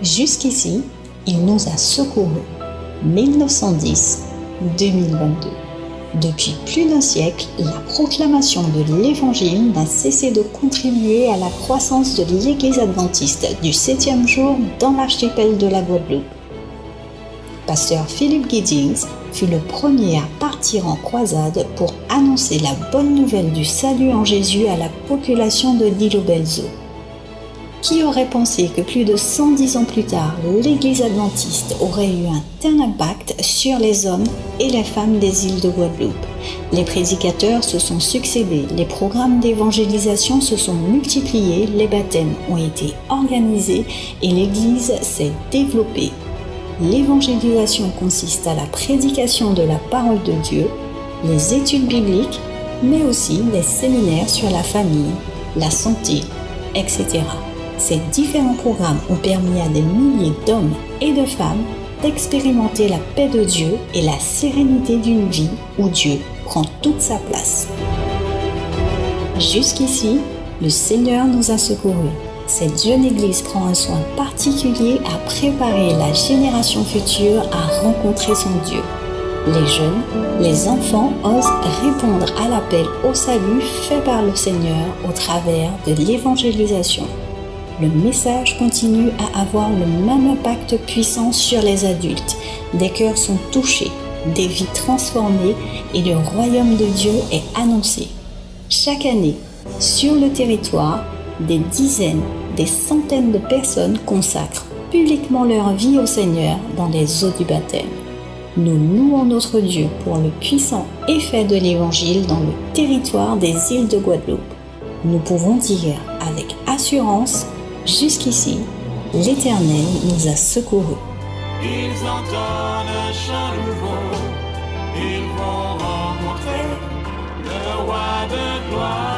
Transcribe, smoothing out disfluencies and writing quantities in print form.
Jusqu'ici, il nous a secourus. 1910-2022. Depuis plus d'un siècle, la proclamation de l'Évangile n'a cessé de contribuer à la croissance de l'Église adventiste du 7e jour dans l'archipel de la Guadeloupe. Pasteur Philip Giddings fut le premier à partir en croisade pour annoncer la bonne nouvelle du salut en Jésus à la population de l'île aux Belles Eaux. Qui aurait pensé que plus de 110 ans plus tard, l'Église adventiste aurait eu un tel impact sur les hommes et les femmes des îles de Guadeloupe? Les prédicateurs se sont succédés, les programmes d'évangélisation se sont multipliés, les baptêmes ont été organisés et l'Église s'est développée. L'évangélisation consiste à la prédication de la parole de Dieu, les études bibliques, mais aussi les séminaires sur la famille, la santé, etc. Ces différents programmes ont permis à des milliers d'hommes et de femmes d'expérimenter la paix de Dieu et la sérénité d'une vie où Dieu prend toute sa place. Jusqu'ici, le Seigneur nous a secourus. Cette jeune Église prend un soin particulier à préparer la génération future à rencontrer son Dieu. Les jeunes, les enfants osent répondre à l'appel au salut fait par le Seigneur au travers de l'évangélisation. Le message continue à avoir le même impact puissant sur les adultes. Des cœurs sont touchés, des vies transformées et le royaume de Dieu est annoncé. Chaque année, sur le territoire, des dizaines, des centaines de personnes consacrent publiquement leur vie au Seigneur dans les eaux du baptême. Nous louons notre Dieu pour le puissant effet de l'Évangile dans le territoire des îles de Guadeloupe. Nous pouvons dire avec assurance: jusqu'ici, l'Éternel nous a secourus. Ils entendent un chant nouveau, ils vont rencontrer le roi de gloire.